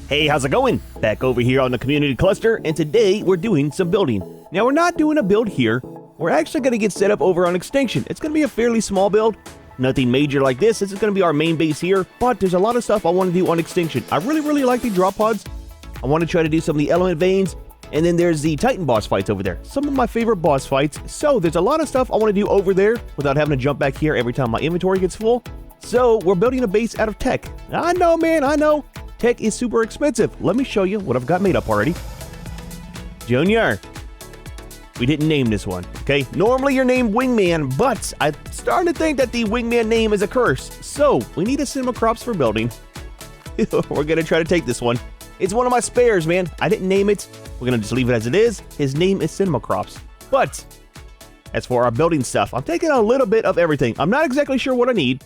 Hey, how's it going? Back over here on the community cluster, and today we're doing some building. Now, we're not doing a build here. We're actually going to get set up over on Extinction. It's going to be a fairly small build. Nothing major like this. This is going to be our main base here, but there's a lot of stuff I want to do on Extinction. I really like the drop pods. I want to try to do some of the element veins, and then there's the Titan boss fights over there. Some of my favorite boss fights. So there's a lot of stuff I want to do over there without having to jump back here every time my inventory gets full. So we're building a base out of tech. I know, man, I know. Tech is super expensive. Let me show you what I've got made up already. Junior. We didn't name this one, okay? Normally you're named Wingman, but I'm starting to think that the Wingman name is a curse. So we need a cinema crops for building. We're gonna try to take this one. It's one of my spares, man. I didn't name it. We're gonna just leave it as it is. His name is Cinema Crops. But as for our building stuff, I'm taking a little bit of everything. I'm not exactly sure what I need.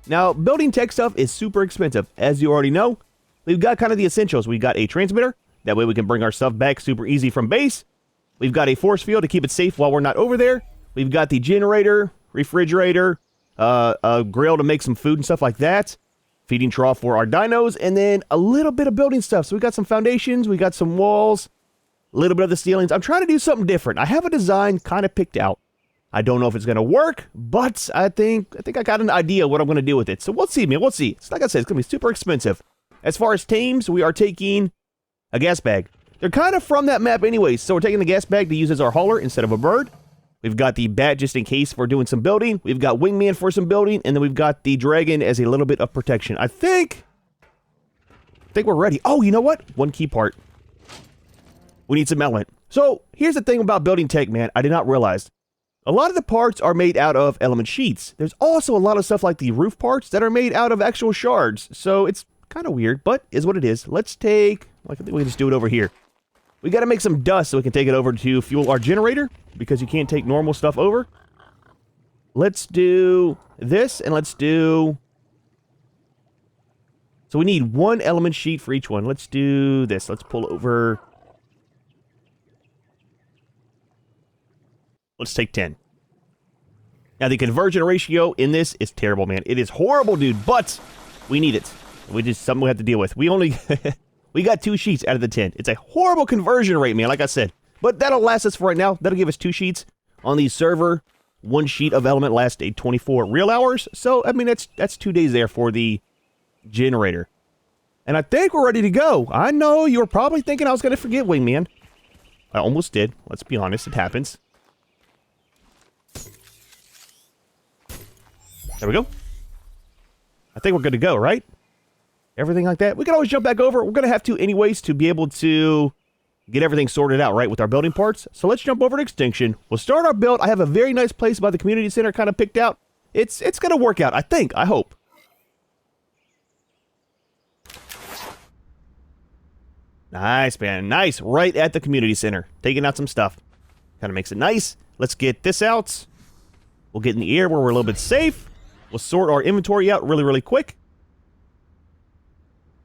Now, building tech stuff is super expensive. As you already know, we've got kind of the essentials. We've got a transmitter. That way we can bring our stuff back super easy from base. We've got a force field to keep it safe while we're not over there. We've got the generator, refrigerator, a grill to make some food and stuff like that. Feeding trough for our dinos, and then a little bit of building stuff. So we got some foundations, we got some walls, a little bit of the ceilings. I'm trying to do something different. I have a design kind of picked out. I don't know if it's going to work, but I think I got an idea what I'm going to do with it. So we'll see, man. We'll see. It's like I said, it's going to be super expensive. As far as tames, we are taking a gas bag. They're kind of from that map anyways, so we're taking the gas bag to use as our hauler instead of a bird. We've got the bat just in case for doing some building. We've got Wingman for some building, and then we've got the dragon as a little bit of protection. I think we're ready. Oh, you know what? One key part. We need some element. So here's the thing about building tech, man. I did not realize. A lot of the parts are made out of element sheets. There's also a lot of stuff like the roof parts that are made out of actual shards. So it's kind of weird, but is what it is. Let's take, I think we can just do it over here. We got to make some dust so we can take it over to fuel our generator, because you can't take normal stuff over. Let's do this, and let's do... So we need one element sheet for each one. Let's do this. Let's pull over... Let's take 10. Now, the conversion ratio in this is terrible, man. It is horrible, dude, but we need it. We just something we have to deal with. We only... We got 2 sheets out of the 10. It's a horrible conversion rate, man, like I said. But that'll last us for right now. That'll give us 2 sheets on the server. 1 sheet of element lasts 24 real hours. So, I mean, that's 2 days there for the generator. And I think we're ready to go. I know you were probably thinking I was going to forget Wingman. I almost did. Let's be honest. It happens. There we go. I think we're good to go, right? Everything like that. We can always jump back over. We're going to have to anyways to be able to get everything sorted out, right, with our building parts. So let's jump over to Extinction. We'll start our build. I have a very nice place by the community center kind of picked out. It's going to work out, I think. I hope. Nice, man. Nice. Right at the community center. Taking out some stuff. Kind of makes it nice. Let's get this out. We'll get in the air where we're a little bit safe. We'll sort our inventory out really quick.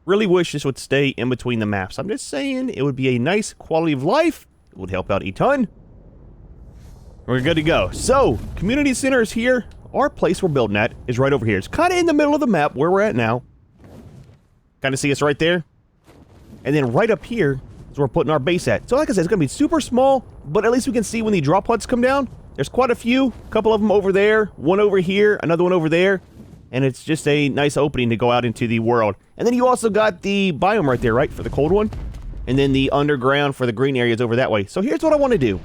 Really wish this would stay in between the maps. I'm just saying it would be a nice quality of life. It would help out a ton. We're good to go. So, community center is here. Our place we're building at is right over here. It's kind of in the middle of the map where we're at now. Kind of see us right there. And then right up here is where we're putting our base at. So like I said, it's going to be super small, but at least we can see when the drop pods come down. There's quite a few. A couple of them over there. One over here. Another one over there. And it's just a nice opening to go out into the world. And then you also got the biome right there, right? For the cold one. And then the underground for the green areas over that way. So here's what I want to do.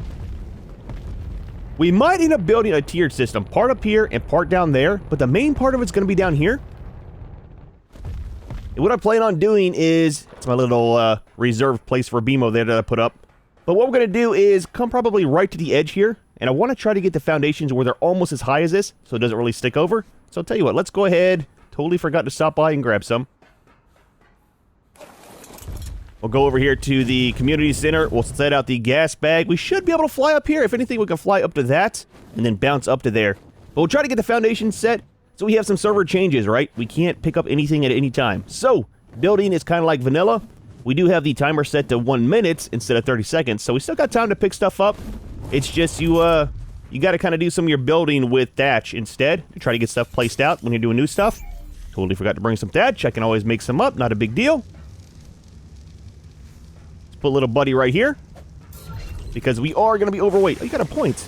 We might end up building a tiered system. Part up here and part down there. But the main part of it's going to be down here. And what I plan on doing is... It's my little reserved place for BMO there that I put up. But what we're going to do is come probably right to the edge here. And I want to try to get the foundations where they're almost as high as this. So it doesn't really stick over. So I'll tell you what, let's go ahead. Totally forgot to stop by and grab some. We'll go over here to the community center. We'll set out the gas bag. We should be able to fly up here. If anything, we can fly up to that and then bounce up to there. But we'll try to get the foundation set so we have some server changes, right? We can't pick up anything at any time. So, building is kind of like vanilla. We do have the timer set to 1 minute instead of 30 seconds. So we still got time to pick stuff up. It's just you got to kind of do some of your building with thatch instead to try to get stuff placed out when you're doing new stuff. Totally forgot to bring some thatch. I can always make some up. Not a big deal. put little buddy right here. Because we are going to be overweight. Oh, you got a point.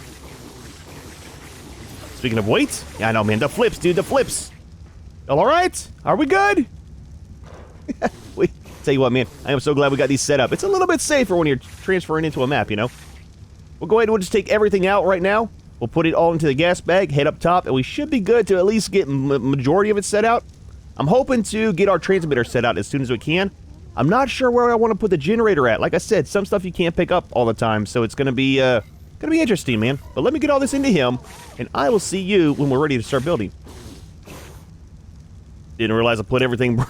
Speaking of weight. Yeah, I know, man. The flips, dude. The flips. All right? Are we good? Wait. Tell you what, man. I am so glad we got these set up. It's a little bit safer when you're transferring into a map, you know? We'll go ahead and we'll just take everything out right now. We'll put it all into the gas bag, head up top, and we should be good to at least get majority of it set out. I'm hoping to get our transmitter set out as soon as we can. I'm not sure where I want to put the generator at. Like I said, some stuff you can't pick up all the time, so it's gonna be interesting, man. But let me get all this into him, and I will see you when we're ready to start building. Didn't realize I put everything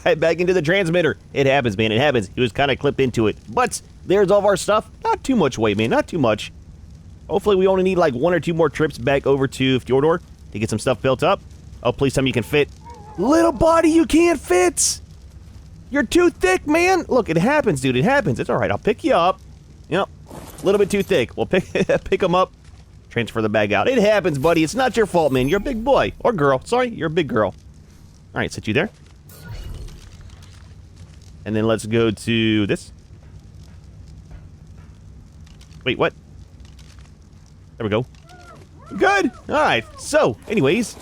right back into the transmitter. It happens, man. It happens. It was kind of clipped into it. But there's all of our stuff. Not too much weight, man. Not too much. Hopefully we only need like 1 or 2 more trips back over to Fjördur to get some stuff built up. Oh, please tell me you can fit. Little body, you can't fit. You're too thick, man. Look, it happens, dude. It happens. It's all right. I'll pick you up. Yep. A little bit too thick. We'll pick them up. Transfer the bag out. It happens, buddy. It's not your fault, man. You're a big boy. Or girl. Sorry, you're a big girl. All right, sit you there. And then let's go to this. Wait, what? There we go. Good. All right. So, anyways,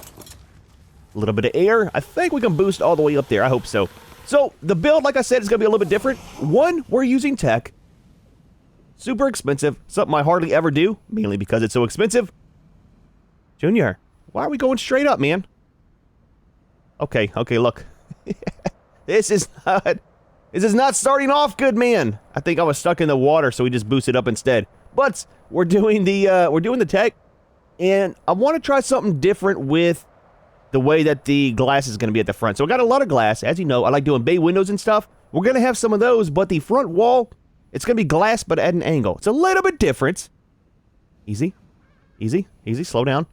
a little bit of air. I think we can boost all the way up there. I hope so. So, the build, like I said, is going to be a little bit different. One, we're using tech. Super expensive. Something I hardly ever do, mainly because it's so expensive. Junior, why are we going straight up, man? Okay, look. This is not starting off good, man. I think I was stuck in the water, so we just boosted up instead. But we're doing the tech, and I want to try something different with the way that the glass is going to be at the front. So I got a lot of glass, as you know. I like doing bay windows and stuff. We're going to have some of those, but the front wall, it's going to be glass, but at an angle. It's a little bit different. Easy, easy, easy. Slow down,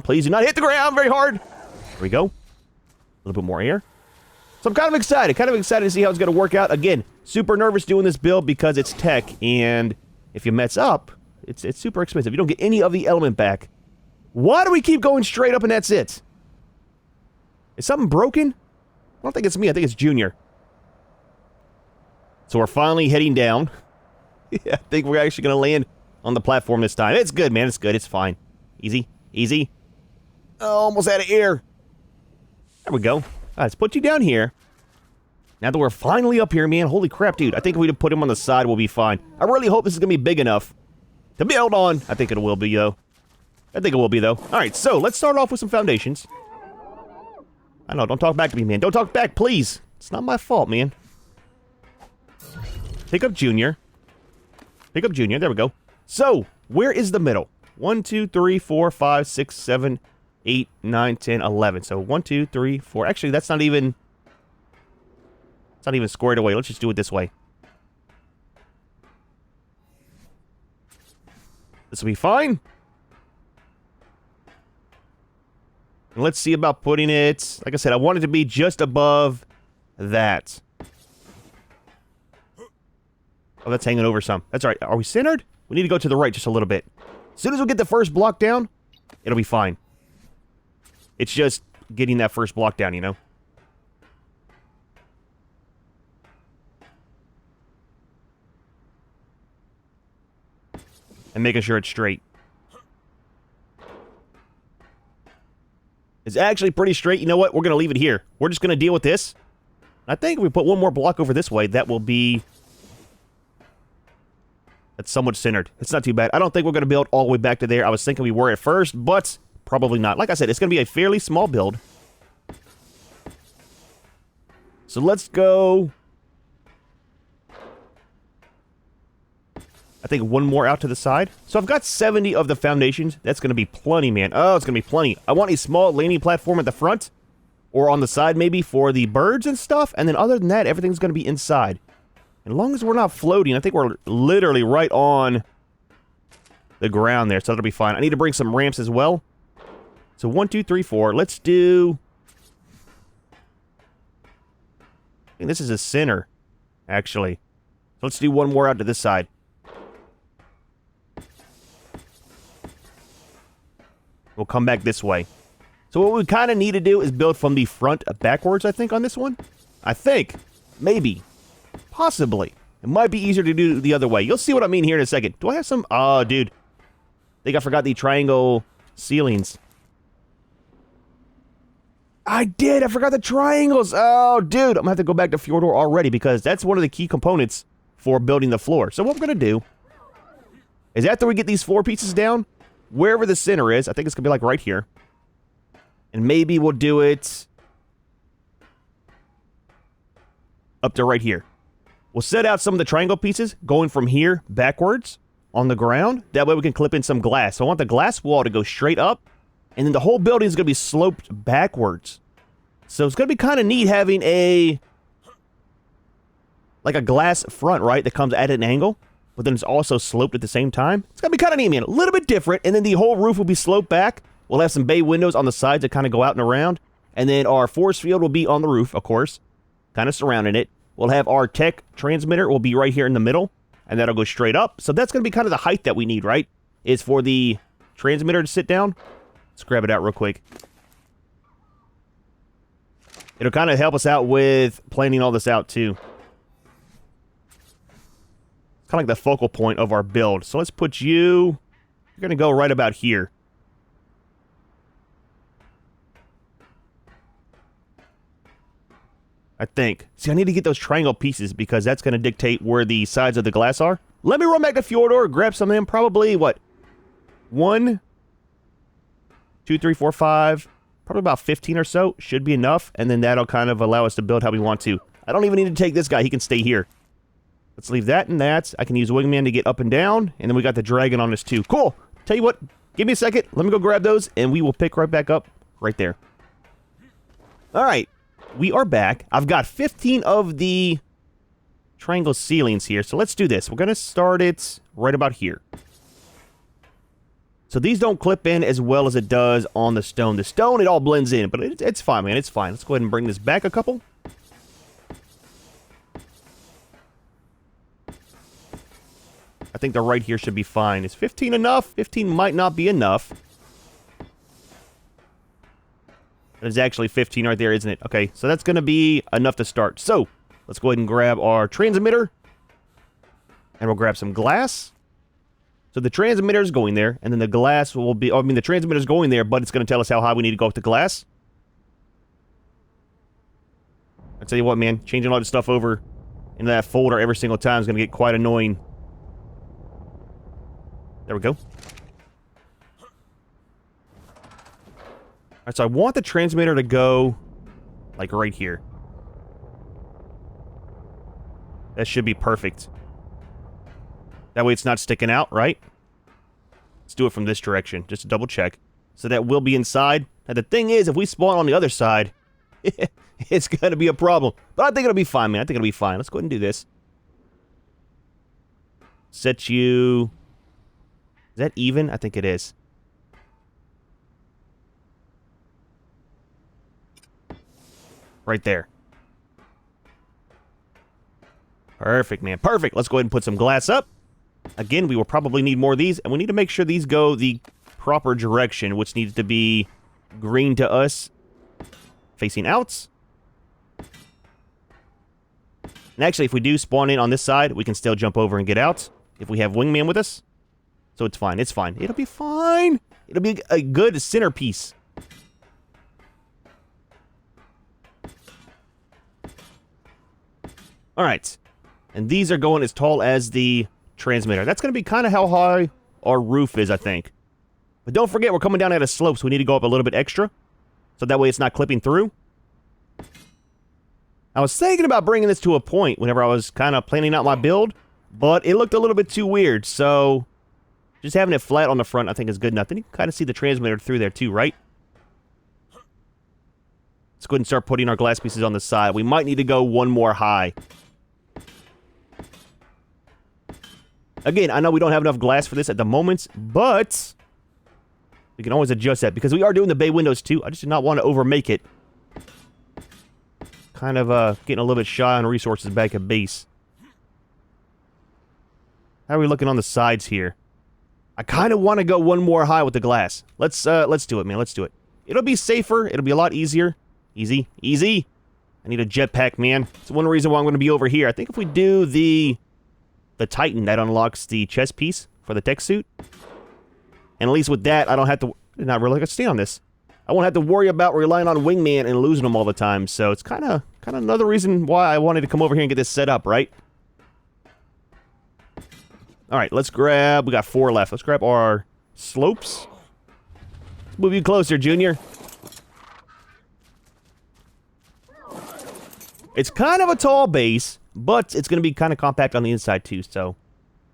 please. Do not hit the ground very hard. There we go. A little bit more air. So I'm kind of excited to see how it's going to work out. Again, super nervous doing this build because it's tech, and if you mess up, it's super expensive. You don't get any of the element back. Why do we keep going straight up and that's it? Is something broken? I don't think it's me. I think it's Junior. So we're finally heading down. Yeah, I think we're actually going to land on the platform this time. It's good, man. It's good. It's fine. Easy. Easy. Oh, almost out of air. There we go. All right, let's put you down here. Now that we're finally up here, man. Holy crap, dude. I think if we put him on the side, we'll be fine. I really hope this is going to be big enough to build on. I think it will be, though. All right, so let's start off with some foundations. I know, don't talk back to me, man. Don't talk back, please. It's not my fault, man. Pick up Junior. There we go. So, where is the middle? 1, 2, 3, 4, 5, 6, 7, 8, 9, 10, 11. So 1, 2, 3, 4. Actually, that's not even... It's not even squared away. Let's just do it this way. This will be fine. And let's see about putting it... Like I said, I want it to be just above that. Oh, that's hanging over some. That's all right. Are we centered? We need to go to the right just a little bit. As soon as we get the first block down, it'll be fine. It's just getting that first block down, you know? And making sure it's straight. It's actually pretty straight. You know what? We're going to leave it here. We're just going to deal with this. I think if we put one more block over this way, that will be... That's somewhat centered. It's not too bad. I don't think we're going to build all the way back to there. I was thinking we were at first, but probably not. Like I said, it's going to be a fairly small build. So let's go... I think one more out to the side. So I've got 70 of the foundations. That's going to be plenty, man. Oh, it's going to be plenty. I want a small landing platform at the front. Or on the side, maybe, for the birds and stuff. And then other than that, everything's going to be inside. As long as we're not floating, I think we're literally right on the ground there. So that'll be fine. I need to bring some ramps as well. So 1, 2, 3, 4. Let's do... I think this is a center, actually. So let's do one more out to this side. We'll come back this way. So what we kind of need to do is build from the front backwards, I think, on this one. I think. Maybe. Possibly. It might be easier to do the other way. You'll see what I mean here in a second. Do I have some... Oh, dude. I think I forgot the triangle ceilings. I did! I forgot the triangles! Oh, dude! I'm gonna have to go back to Fjördur already because that's one of the key components for building the floor. So what we're gonna do is after we get these floor pieces down, wherever the center is, I think it's gonna be like right here. And maybe we'll do it up to right here. We'll set out some of the triangle pieces going from here backwards on the ground. That way we can clip in some glass. So I want the glass wall to go straight up. And then the whole building is going to be sloped backwards. So it's going to be kind of neat having like a glass front, right? That comes at an angle. But then it's also sloped at the same time. It's going to be kind of neat, man. A little bit different. And then the whole roof will be sloped back. We'll have some bay windows on the sides that kind of go out and around. And then our force field will be on the roof, of course. Kind of surrounding it. We'll have our tech transmitter will be right here in the middle. And that'll go straight up. So that's going to be kind of the height that we need, right? Is for the transmitter to sit down. Let's grab it out real quick. It'll kind of help us out with planning all this out, too. Kind of like the focal point of our build. So let's put you... You're going to go right about here. I think. See, I need to get those triangle pieces because that's going to dictate where the sides of the glass are. Let me run back to Fjördur, grab some of them. Probably, what? 1, 2, 3, 4, 5. Probably about 15 or so. Should be enough. And then that'll kind of allow us to build how we want to. I don't even need to take this guy. He can stay here. Let's leave that and that. I can use Wingman to get up and down. And then we got the dragon on this too. Cool. Tell you what. Give me a second. Let me go grab those. And we will pick right back up right there. All right. We are back. I've got 15 of the triangle ceilings here. So let's do this. We're going to start it right about here. So these don't clip in as well as it does on the stone. The stone, it all blends in, but it's fine, man. It's fine. Let's go ahead and bring this back a couple. I think the right here should be fine. Is 15 enough? 15 might not be enough. There's actually 15 right there, isn't it? Okay, so that's going to be enough to start. So, let's go ahead and grab our transmitter. And we'll grab some glass. So the transmitter is going there, and then the glass will be... I mean, the transmitter is going there, but it's going to tell us how high we need to go with the glass. I tell you what, man. Changing all this stuff over into that folder every single time is going to get quite annoying. There we go. Alright, so I want the transmitter to go, like, right here. That should be perfect. That way it's not sticking out, right? Let's do it from this direction, just to double check. So that will be inside. Now, the thing is, if we spawn on the other side, it's going to be a problem. But I think it'll be fine, man. I think it'll be fine. Let's go ahead and do this. Set you... Is that even? I think it is. Right there. Perfect, man. Perfect. Let's go ahead and put some glass up. Again, we will probably need more of these. And we need to make sure these go the proper direction, which needs to be green to us. Facing out. And actually, if we do spawn in on this side, we can still jump over and get out. If we have Wingman with us. So it's fine. It's fine. It'll be fine. It'll be a good centerpiece. Alright. And these are going as tall as the transmitter. That's going to be kind of how high our roof is, I think. But don't forget, we're coming down at a slope, so we need to go up a little bit extra. So that way it's not clipping through. I was thinking about bringing this to a point whenever I was kind of planning out my build. But it looked a little bit too weird, so... Just having it flat on the front, I think, is good enough. Then you can kind of see the transmitter through there, too, right? Let's go ahead and start putting our glass pieces on the side. We might need to go one more high. Again, I know we don't have enough glass for this at the moment, but we can always adjust that because we are doing the bay windows too. I just did not want to overmake it. Kind of getting a little bit shy on resources back at base. How are we looking on the sides here? I kind of want to go one more high with the glass. Let's do it, man. Let's do it. It'll be safer. It'll be a lot easier. Easy, easy. I need a jetpack, man. It's one reason why I'm going to be over here. I think if we do the the Titan that unlocks the chest piece for the tech suit. And at least with that, I don't have to... Not really gonna stay on this. I won't have to worry about relying on Wingman and losing them all the time. So it's kind of another reason why I wanted to come over here and get this set up, right? All right, let's grab... We got 4 left. Let's grab our slopes. Let's move you closer, Junior. It's kind of a tall base, but it's going to be kind of compact on the inside too, so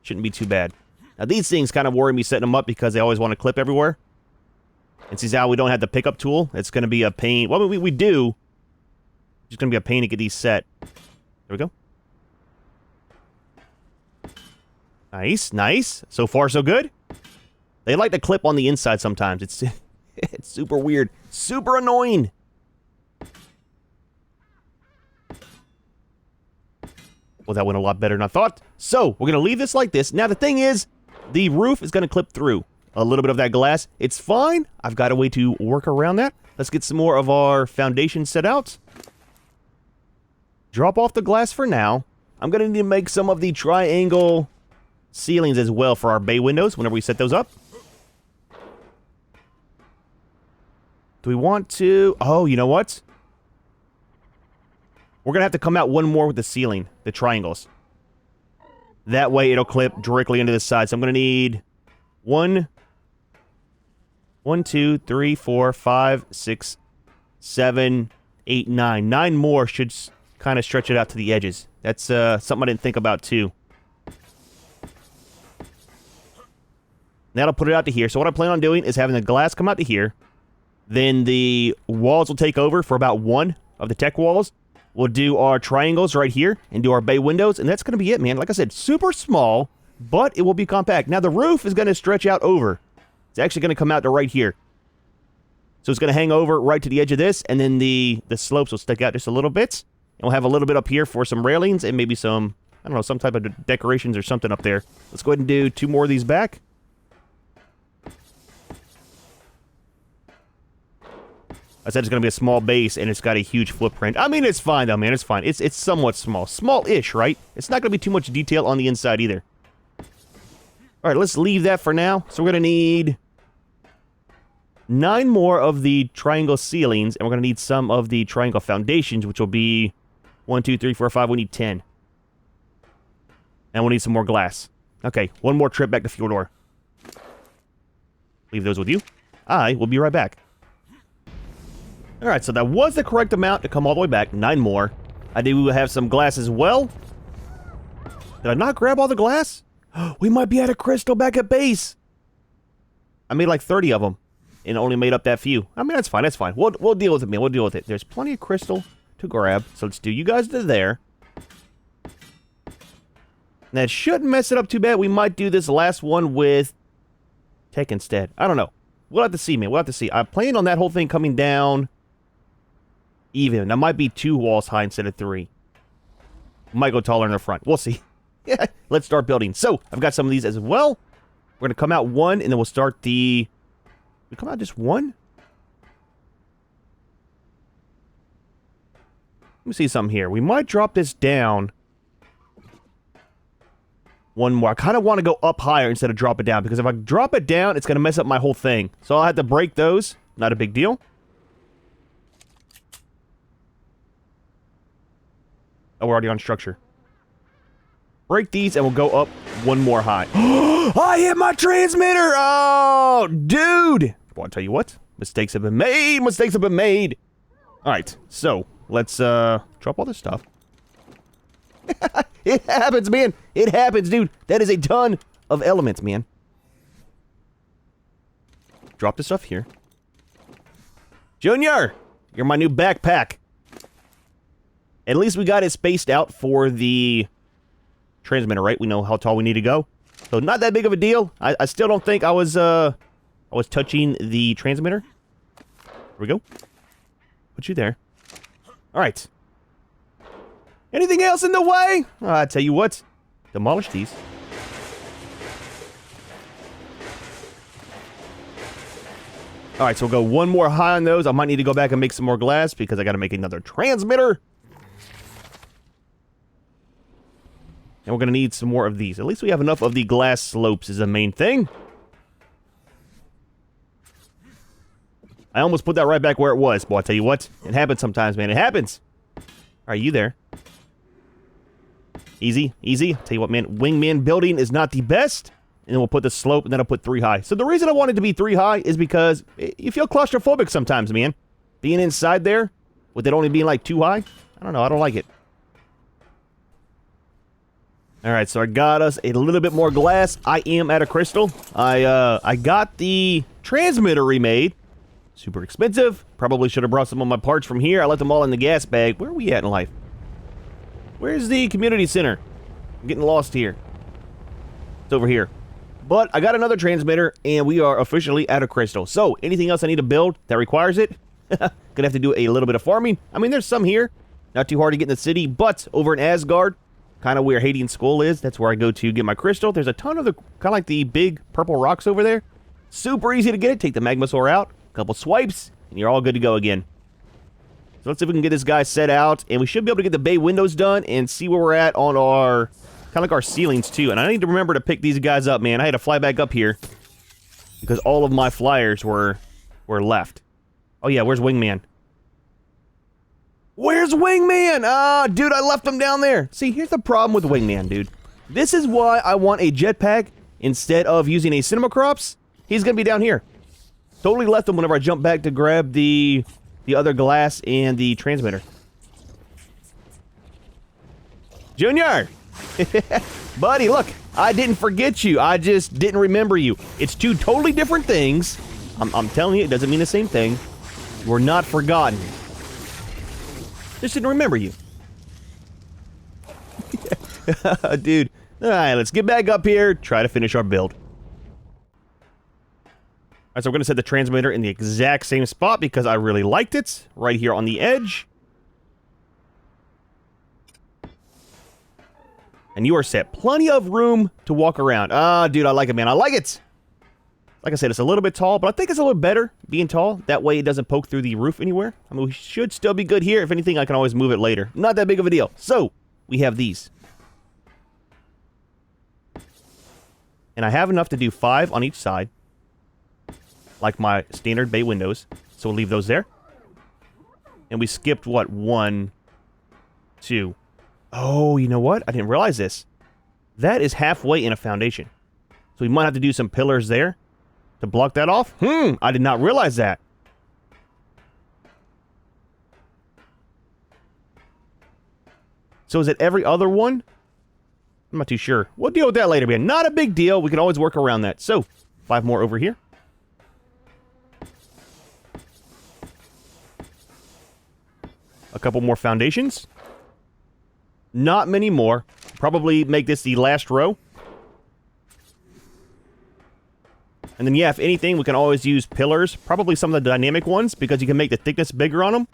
shouldn't be too bad. Now these things kind of worry me setting them up because they always want to clip everywhere. And since now we don't have the pickup tool, it's going to be a pain. Well, we do. It's just going to be a pain to get these set. There we go. Nice, nice. So far, so good. They like to clip on the inside sometimes. It's it's super weird. Super annoying. Well, that went a lot better than I thought. So, we're going to leave this like this. Now, the thing is, the roof is going to clip through a little bit of that glass. It's fine. I've got a way to work around that. Let's get some more of our foundation set out. Drop off the glass for now. I'm going to need to make some of the triangle ceilings as well for our bay windows whenever we set those up. Do we want to... Oh, you know what? We're going to have to come out one more with the ceiling, the triangles. That way it'll clip directly into the side. So I'm going to need 1, 2, 3, 4, 5, 6, 7, 8, 9. 9 more should kind of stretch it out to the edges. That's something I didn't think about too. That'll put it out to here. So what I plan on doing is having the glass come out to here. Then the walls will take over for about 1 of the tech walls. We'll do our triangles right here and do our bay windows, and that's going to be it, man. Like I said, super small, but it will be compact. Now, the roof is going to stretch out over. It's actually going to come out to right here. So it's going to hang over right to the edge of this, and then the slopes will stick out just a little bit. And we'll have a little bit up here for some railings and maybe some, I don't know, some type of decorations or something up there. Let's go ahead and do 2 more of these back. I said it's going to be a small base, and it's got a huge footprint. I mean, it's fine, though, man. It's fine. It's somewhat small. Small-ish, right? It's not going to be too much detail on the inside, either. All right, let's leave that for now. So we're going to need 9 more of the triangle ceilings, and we're going to need some of the triangle foundations, which will be 1, 2, 3, 4, 5. We need 10. And we'll need some more glass. Okay, 1 more trip back to Fjördur. Leave those with you. I will be right back. Alright, so that was the correct amount to come all the way back. 9 more. I do have some glass as well. Did I not grab all the glass? We might be out of crystal back at base. I made like 30 of them and only made up that few. I mean, that's fine, that's fine. We'll deal with it, man. We'll deal with it. There's plenty of crystal to grab. So let's do you guys to there. That shouldn't mess it up too bad. We might do this last one with tech instead. I don't know. We'll have to see, man. We'll have to see. I plan on that whole thing coming down even. That might be 2 walls high instead of 3. Might go taller in the front. We'll see. Yeah, let's start building. So, I've got some of these as well. We're going to come out 1, and then we'll start the... We come out just 1? Let me see something here. We might drop this down 1 more. I kind of want to go up higher instead of drop it down, because if I drop it down, it's going to mess up my whole thing. So I'll have to break those. Not a big deal. Oh, we're already on structure. Break these, and we'll go up 1 more high. I hit my transmitter! Oh, dude! Well, I'll tell you what. Mistakes have been made! Mistakes have been made! Alright, so, let's, drop all this stuff. It happens, man! It happens, dude! That is a ton of elements, man. Drop the stuff here. Junior! You're my new backpack. At least we got it spaced out for the transmitter, right? We know how tall we need to go. So not that big of a deal. I still don't think I was touching the transmitter. Here we go. Put you there. Alright. Anything else in the way? I tell you what. Demolish these. Alright, so we'll go 1 more high on those. I might need to go back and make some more glass because I gotta make another transmitter. And we're going to need some more of these. At least we have enough of the glass slopes is the main thing. I almost put that right back where it was. Boy, I'll tell you what. It happens sometimes, man. It happens. Are you there? Easy, easy. Tell you what, man. Wingman building is not the best. And then we'll put the slope, and then I'll put 3 high. So the reason I wanted to be 3 high is because you feel claustrophobic sometimes, man. Being inside there, with it only being like 2 high. I don't know. I don't like it. Alright, so I got us a little bit more glass. I am at a crystal. I got the transmitter remade. Super expensive. Probably should have brought some of my parts from here. I left them all in the gas bag. Where are we at in life? Where's the community center? I'm getting lost here. It's over here. But I got another transmitter, and we are officially at a crystal. So, anything else I need to build that requires it? Gonna have to do a little bit of farming. I mean, there's some here. Not too hard to get in the city, but over in Asgard, kind of where Hades' skull is, that's where I go to get my crystal. There's a ton of the, kind of like the big purple rocks over there. Super easy to get it. Take the Magmasaur out, a couple swipes, and you're all good to go again. So let's see if we can get this guy set out, and we should be able to get the bay windows done and see where we're at on our, kind of like our ceilings too. And I need to remember to pick these guys up, man. I had to fly back up here because all of my flyers were left. Oh yeah, where's Wingman? Where's Wingman? Ah, dude, I left him down there. See, here's the problem with Wingman, dude. This is why I want a jetpack instead of using a cinema crops. He's gonna be down here. Totally left him whenever I jumped back to grab the other glass and the transmitter. Junior! Buddy, look, I didn't forget you. I just didn't remember you. It's 2 totally different things. I'm telling you, it doesn't mean the same thing. We're not forgotten. Just didn't remember you. Dude. Alright, let's get back up here, try to finish our build. Alright, so we're going to set the transmitter in the exact same spot because I really liked it. Right here on the edge. And you are set. Plenty of room to walk around. Ah, dude, I like it, man. I like it! Like I said, it's a little bit tall, but I think it's a little better being tall. That way it doesn't poke through the roof anywhere. I mean, we should still be good here. If anything, I can always move it later. Not that big of a deal. So, we have these. And I have enough to do 5 on each side. Like my standard bay windows. So we'll leave those there. And we skipped, what? 1, 2. Oh, you know what? I didn't realize this. That is halfway in a foundation. So we might have to do some pillars there. To block that off? I did not realize that. So is it every other one? I'm not too sure. We'll deal with that later, man. Not a big deal. We can always work around that. So, 5 more over here. A couple more foundations. Not many more. Probably make this the last row. And then, yeah, if anything, we can always use pillars. Probably some of the dynamic ones, because you can make the thickness bigger on them.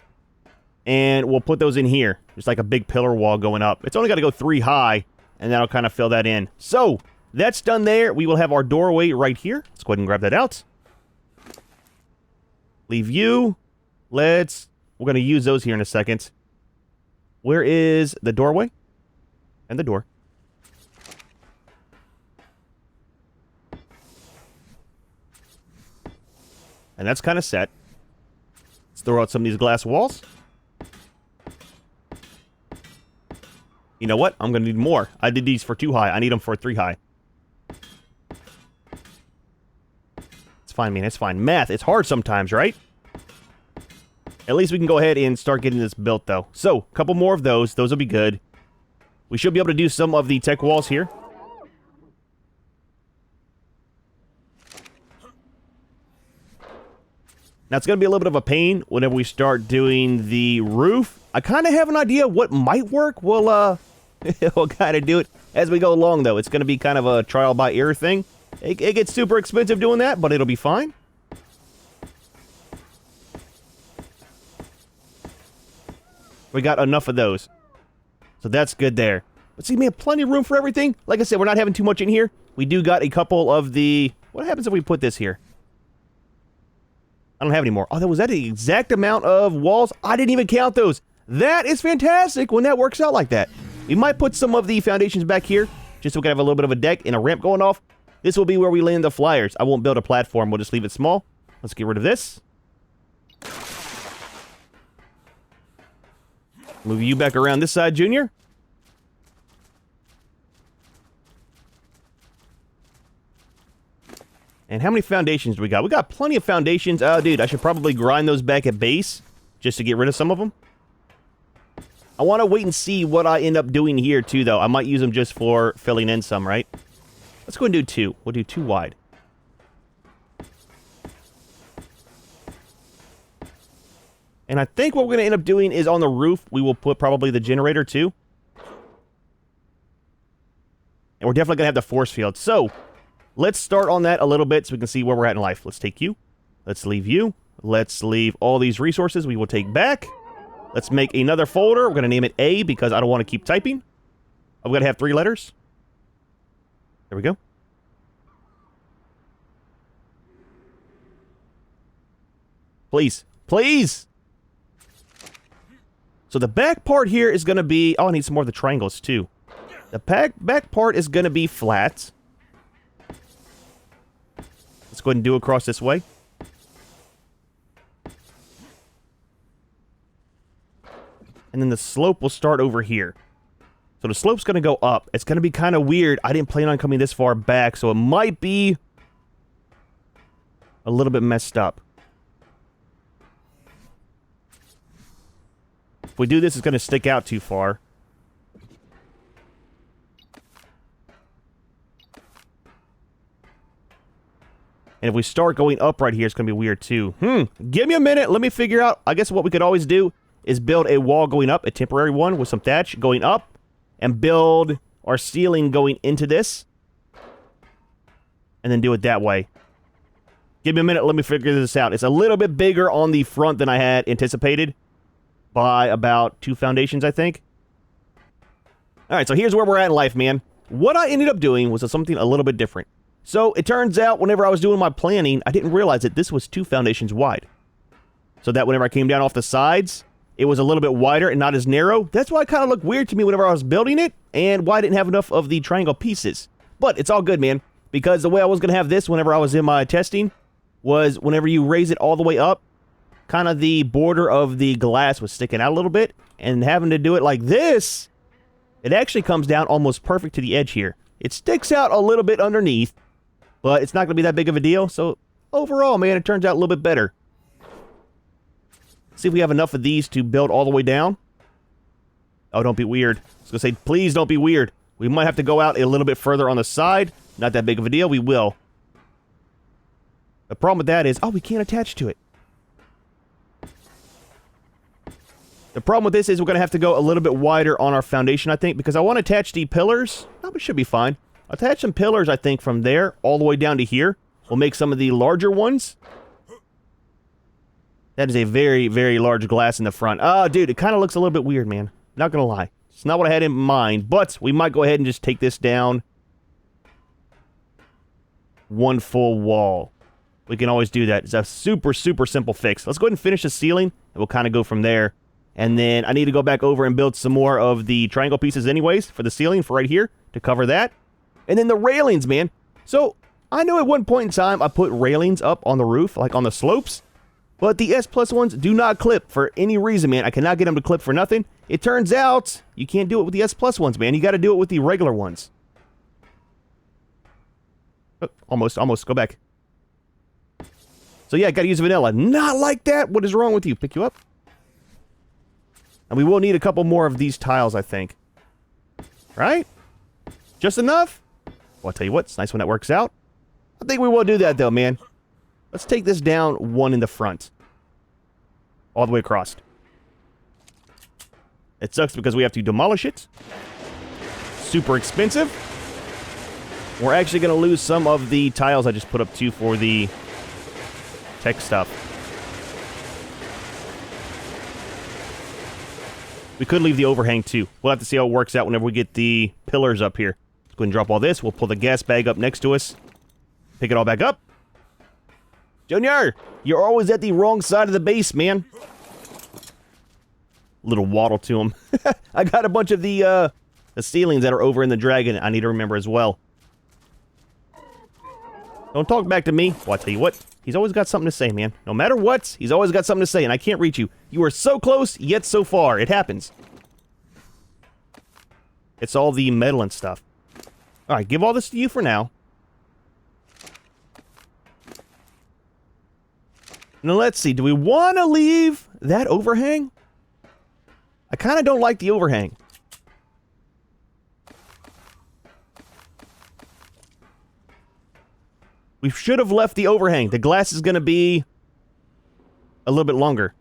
And we'll put those in here. Just like a big pillar wall going up. It's only got to go 3 high, and that'll kind of fill that in. So, that's done there. We will have our doorway right here. Let's go ahead and grab that out. Leave you. We're going to use those here in a second. Where is the doorway? And the door. And that's kind of set. Let's throw out some of these glass walls. You know what? I'm going to need more. I did these for 2 high. I need them for 3 high. It's fine, man. It's fine. Math, it's hard sometimes, right? At least we can go ahead and start getting this built, though. So, a couple more of those. Those will be good. We should be able to do some of the tech walls here. Now, it's going to be a little bit of a pain whenever we start doing the roof. I kind of have an idea what might work. We'll kind of do it as we go along, though. It's going to be kind of a trial by error thing. It gets super expensive doing that, but it'll be fine. We got enough of those. So that's good there. But see, man, plenty of room for everything. Like I said, we're not having too much in here. We do got a couple of the... What happens if we put this here? I don't have any more. Oh, was that the exact amount of walls? I didn't even count those. That is fantastic when that works out like that. We might put some of the foundations back here, just so we can have a little bit of a deck and a ramp going off. This will be where we land the flyers. I won't build a platform. We'll just leave it small. Let's get rid of this. Move you back around this side, Junior. And how many foundations do we got? We got plenty of foundations. Oh, dude, I should probably grind those back at base just to get rid of some of them. I want to wait and see what I end up doing here, too, though. I might use them just for filling in some, right? Let's go and do 2. We'll do 2 wide. And I think what we're going to end up doing is on the roof, we will put probably the generator, too. And we're definitely going to have the force field. So, let's start on that a little bit so we can see where we're at in life. Let's take you. Let's leave you. Let's leave all these resources we will take back. Let's make another folder. We're going to name it A because I don't want to keep typing. I'm going to have 3 letters. There we go. Please. Please! So the back part here is going to be... Oh, I need some more of the triangles, too. The back part is going to be flat. Let's go ahead and do it across this way. And then the slope will start over here. So the slope's going to go up. It's going to be kind of weird. I didn't plan on coming this far back, so it might be a little bit messed up. If we do this, it's going to stick out too far. And if we start going up right here, it's going to be weird too. Give me a minute. Let me figure out. I guess what we could always do is build a wall going up, a temporary one with some thatch going up, and build our ceiling going into this. And then do it that way. Give me a minute. Let me figure this out. It's a little bit bigger on the front than I had anticipated. By about 2 foundations, I think. Alright, so here's where we're at in life, man. What I ended up doing was something a little bit different. So, it turns out, whenever I was doing my planning, I didn't realize that this was 2 foundations wide. So that whenever I came down off the sides, it was a little bit wider and not as narrow. That's why it kind of looked weird to me whenever I was building it, and why I didn't have enough of the triangle pieces. But, it's all good, man. Because the way I was going to have this whenever I was in my testing, was whenever you raise it all the way up, kind of the border of the glass was sticking out a little bit, and having to do it like this, it actually comes down almost perfect to the edge here. It sticks out a little bit underneath, but it's not going to be that big of a deal, so overall, man, it turns out a little bit better. See if we have enough of these to build all the way down. Oh, don't be weird. I was going to say, please don't be weird. We might have to go out a little bit further on the side. Not that big of a deal, we will. The problem with that is, oh, we can't attach to it. The problem with this is we're going to have to go a little bit wider on our foundation, I think, because I want to attach the pillars. No, it should be fine. Attach some pillars, I think, from there all the way down to here. We'll make some of the larger ones. That is a very, very large glass in the front. Oh, dude, it kind of looks a little bit weird, man. Not going to lie. It's not what I had in mind, but we might go ahead and just take this down 1 full wall. We can always do that. It's a super, super simple fix. Let's go ahead and finish the ceiling, and we'll kind of go from there. And then I need to go back over and build some more of the triangle pieces anyways for the ceiling for right here to cover that. And then the railings, man. So I know at one point in time I put railings up on the roof, like on the slopes. But the S+ ones do not clip for any reason, man. I cannot get them to clip for nothing. It turns out you can't do it with the S+ ones, man. You got to do it with the regular ones. Oh, almost. Go back. So yeah, got to use vanilla. Not like that. What is wrong with you? Pick you up. And we will need a couple more of these tiles, I think. Right? Just enough? Well, I'll tell you what, it's nice when that works out. I think we will do that, though, man. Let's take this down 1 in the front. All the way across. It sucks because we have to demolish it. Super expensive. We're actually going to lose some of the tiles I just put up, too, for the tech stuff. We could leave the overhang, too. We'll have to see how it works out whenever we get the pillars up here. Let's go ahead and drop all this. We'll pull the gas bag up next to us. Pick it all back up. Junior, you're always at the wrong side of the base, man. Little waddle to him. I got a bunch of the the ceilings that are over in the dragon, I need to remember as well. Don't talk back to me. Well, I tell you what, he's always got something to say, man. No matter what, he's always got something to say, and I can't reach you. You are so close, yet so far. It happens. It's all the metal and stuff. Alright, give all this to you for now. Now let's see, do we want to leave that overhang? I kind of don't like the overhang. We should have left the overhang. The glass is going to be a little bit longer.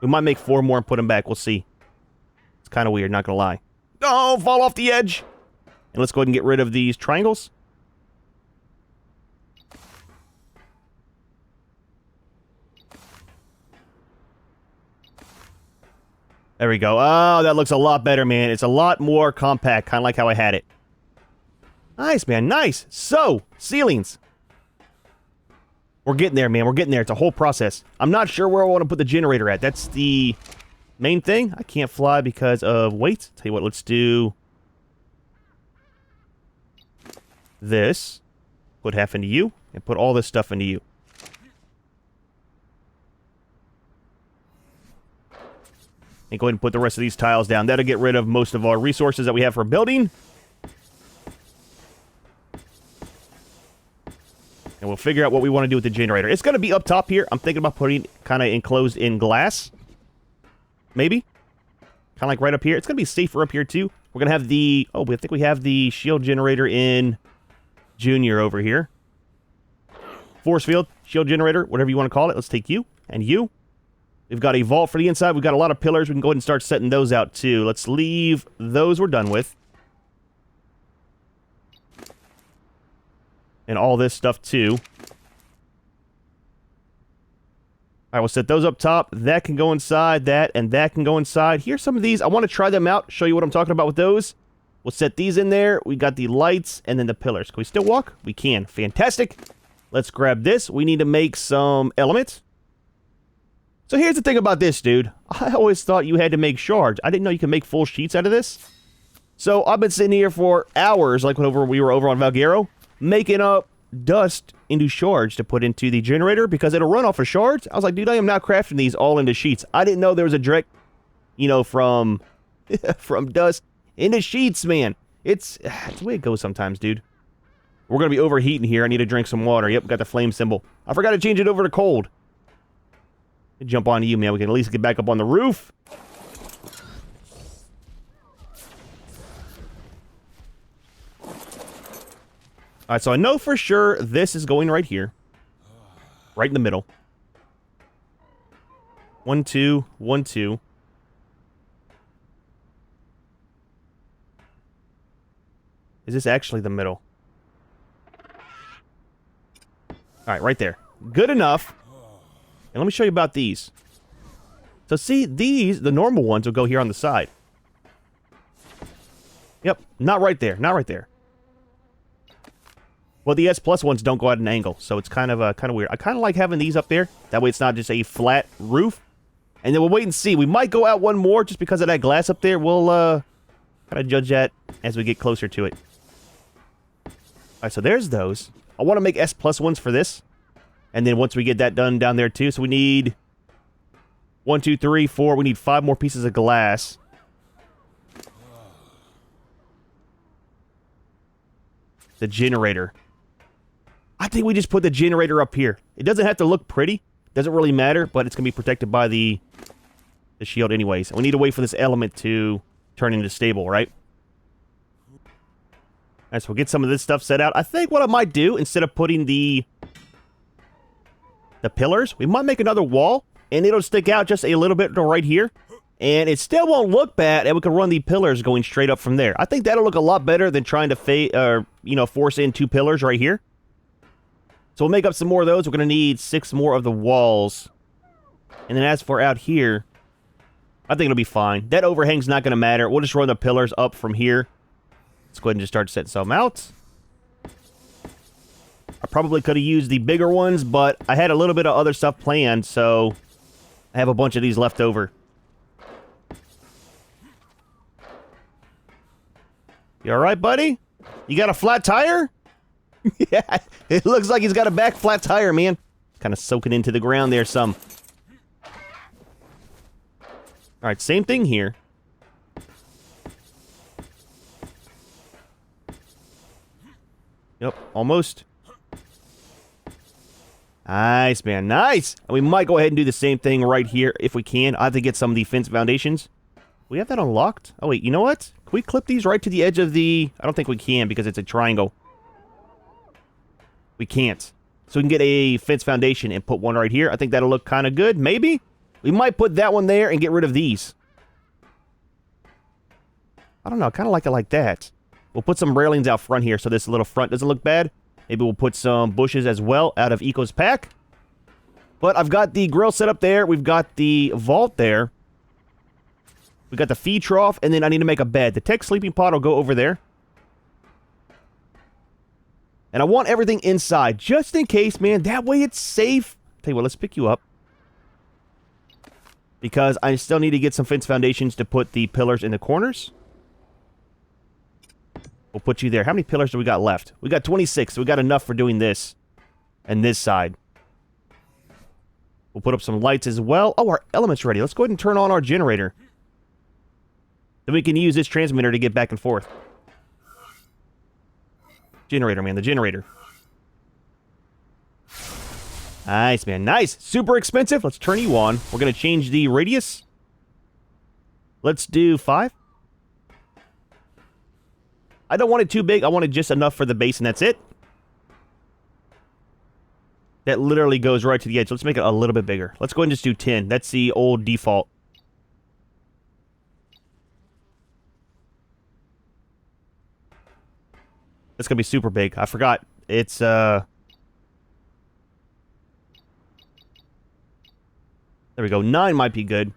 We might make 4 more and put them back. We'll see. It's kind of weird, not going to lie. Oh, fall off the edge. And let's go ahead and get rid of these triangles. There we go. Oh, that looks a lot better, man. It's a lot more compact, kind of like how I had it. Nice, man. Nice. So, ceilings. We're getting there, man. We're getting there. It's a whole process. I'm not sure where I want to put the generator at. That's the main thing. I can't fly because of weight. Tell you what, let's do this. Put half into you, and put all this stuff into you. And go ahead and put the rest of these tiles down. That'll get rid of most of our resources that we have for building. And we'll figure out what we want to do with the generator. It's going to be up top here. I'm thinking about putting kind of enclosed in glass. Maybe. Kind of like right up here. It's going to be safer up here too. We're going to have the... Oh, I think we have the shield generator in Junior over here. Force field, shield generator, whatever you want to call it. Let's take you and you. We've got a vault for the inside. We've got a lot of pillars. We can go ahead and start setting those out too. Let's leave those we're done with. And all this stuff too. Alright, we'll set those up top. That can go inside, that, and that can go inside. Here's some of these. I want to try them out, show you what I'm talking about with those. We'll set these in there. We got the lights and then the pillars. Can we still walk? We can. Fantastic. Let's grab this. We need to make some elements. So here's the thing about this, dude. I always thought you had to make shards. I didn't know you could make full sheets out of this. So I've been sitting here for hours, like whenever we were over on Valguero, making up dust into shards to put into the generator because it'll run off of shards. I was like, dude, I am now crafting these all into sheets. I didn't know there was a direct, you know, from dust into sheets, man. It's the way it goes sometimes, dude. We're going to be overheating here. I need to drink some water. Yep, got the flame symbol. I forgot to change it over to cold. Jump onto you, man. We can at least get back up on the roof. Alright, so I know for sure this is going right here. Right in the middle. 1, 2, 1, 2. Is this actually the middle? Alright, right there. Good enough. And let me show you about these. So see, these, the normal ones, will go here on the side. Yep, not right there. Not right there. Well, the S plus ones don't go at an angle, so it's kind of weird. I kind of like having these up there. That way it's not just a flat roof. And then we'll wait and see. We might go out one more just because of that glass up there. We'll kind of judge that as we get closer to it. Alright, so there's those. I want to make S plus ones for this. And then once we get that done down there too, so we need 1, 2, 3, 4. We need 5 more pieces of glass. The generator. I think we just put the generator up here. It doesn't have to look pretty. Doesn't really matter, but it's going to be protected by the shield anyways. We need to wait for this element to turn into stable, right? Alright, so we'll get some of this stuff set out. I think what I might do, instead of putting the pillars, we might make another wall, and it'll stick out just a little bit right here. And it still won't look bad, and we can run the pillars going straight up from there. I think that'll look a lot better than trying to force in 2 pillars right here. So we'll make up some more of those. We're going to need 6 more of the walls. And then as for out here, I think it'll be fine. That overhang's not going to matter. We'll just run the pillars up from here. Let's go ahead and just start setting some out. I probably could have used the bigger ones, but I had a little bit of other stuff planned, so I have a bunch of these left over. You alright, buddy? You got a flat tire? Yeah, it looks like he's got a back flat tire, man. Kind of soaking into the ground there some. Alright, same thing here. Yep, almost. Nice, man, nice! And we might go ahead and do the same thing right here if we can. I have to get some of the fence foundations. We have that unlocked? Oh, wait, you know what? Can we clip these right to the edge of the... I don't think we can because it's a triangle. We can't. So we can get a fence foundation and put one right here. I think that'll look kind of good, maybe? We might put that one there and get rid of these. I don't know, I kind of like it like that. We'll put some railings out front here so this little front doesn't look bad. Maybe we'll put some bushes as well out of Eco's pack. But I've got the grill set up there. We've got the vault there. We got the feed trough, and then I need to make a bed. The tech sleeping pod will go over there. And I want everything inside, just in case, man. That way it's safe. Tell you what, let's pick you up. Because I still need to get some fence foundations to put the pillars in the corners. We'll put you there. How many pillars do we got left? We got 26, so we got enough for doing this. And this side. We'll put up some lights as well. Oh, our element's ready. Let's go ahead and turn on our generator. Then we can use this transmitter to get back and forth. Generator, man. The generator. Nice, man. Nice. Super expensive. Let's turn you on. We're going to change the radius. Let's do 5. I don't want it too big. I want it just enough for the base, and that's it. That literally goes right to the edge. Let's make it a little bit bigger. Let's go ahead and just do 10. That's the old default. It's going to be super big. I forgot. It's, There we go. 9 might be good.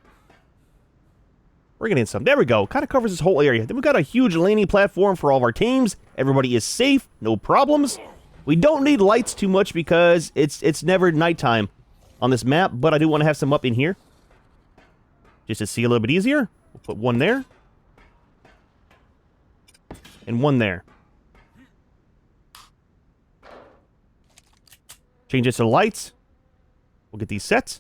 We're getting some. There we go. Kind of covers this whole area. Then we got a huge landing platform for all of our tames. Everybody is safe. No problems. We don't need lights too much because it's never nighttime on this map, but I do want to have some up in here. Just to see a little bit easier. We'll put one there. And one there. Change this to lights. We'll get these sets.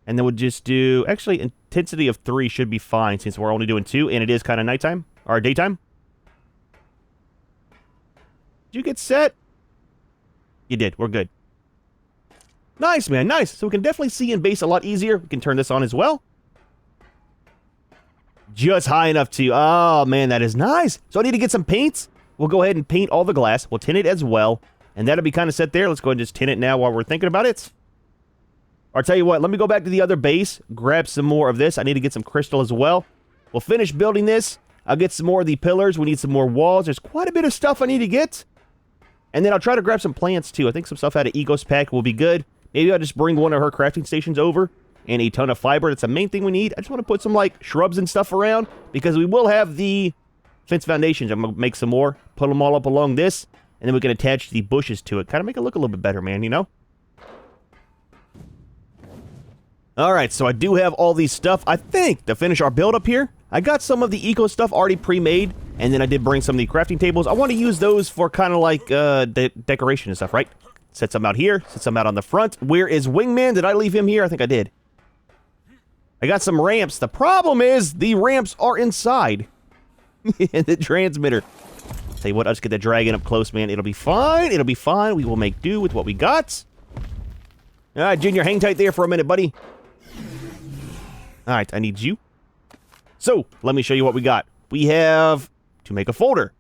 And then we'll just do... Actually, intensity of 3 should be fine since we're only doing 2, and it is kind of nighttime. Or daytime. Did you get set? You did. We're good. Nice, man. Nice. So we can definitely see in base a lot easier. We can turn this on as well. Just high enough to... Oh, man, that is nice. So I need to get some paints. We'll go ahead and paint all the glass. We'll tint it as well. And that'll be kind of set there. Let's go ahead and just tint it now while we're thinking about it. I'll tell you what, let me go back to the other base, grab some more of this. I need to get some crystal as well. We'll finish building this. I'll get some more of the pillars. We need some more walls. There's quite a bit of stuff I need to get. And then I'll try to grab some plants too. I think some stuff out of Eco's pack will be good. Maybe I'll just bring one of her crafting stations over and a ton of fiber. That's the main thing we need. I just want to put some like shrubs and stuff around because we will have the fence foundations. I'm going to make some more, put them all up along this, and then we can attach the bushes to it. Kind of make it look a little bit better, man, you know? Alright, so I do have all these stuff, I think, to finish our build up here. I got some of the eco stuff already pre-made, and then I did bring some of the crafting tables. I want to use those for kind of like decoration and stuff, right? Set some out here, set some out on the front. Where is Wingman? Did I leave him here? I think I did. I got some ramps. The problem is the ramps are inside in the transmitter. Tell you what, I'll just get the dragon up close, man. It'll be fine. It'll be fine. We will make do with what we got. Alright, Junior, hang tight there for a minute, buddy. Alright, I need you. So, let me show you what we got. We have to make a folder.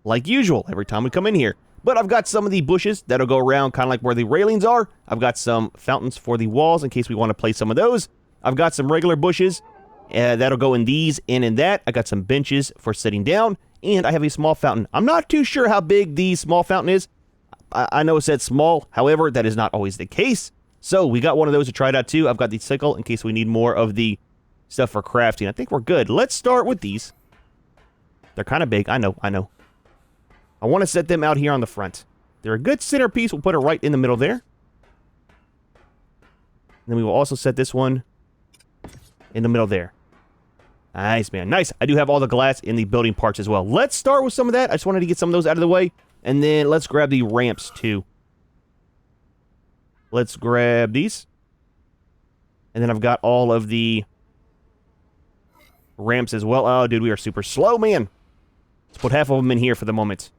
Like usual, every time we come in here. But I've got some of the bushes that'll go around kind of like where the railings are. I've got some fountains for the walls in case we want to place some of those. I've got some regular bushes that'll go in these and in that. I got some benches for sitting down. And I have a small fountain. I'm not too sure how big the small fountain is. I know it said small. However, that is not always the case. So, we got one of those to try it out too. I've got the sickle in case we need more of the stuff for crafting. I think we're good. Let's start with these. They're kind of big. I know. I want to set them out here on the front. They're a good centerpiece. We'll put it right in the middle there. And then we will also set this one in the middle there. Nice, man. Nice. I do have all the glass in the building parts as well. Let's start with some of that. I just wanted to get some of those out of the way. And then let's grab the ramps, too. Let's grab these. And then I've got all of the ramps as well. Oh, dude, we are super slow, man. Let's put half of them in here for the moment.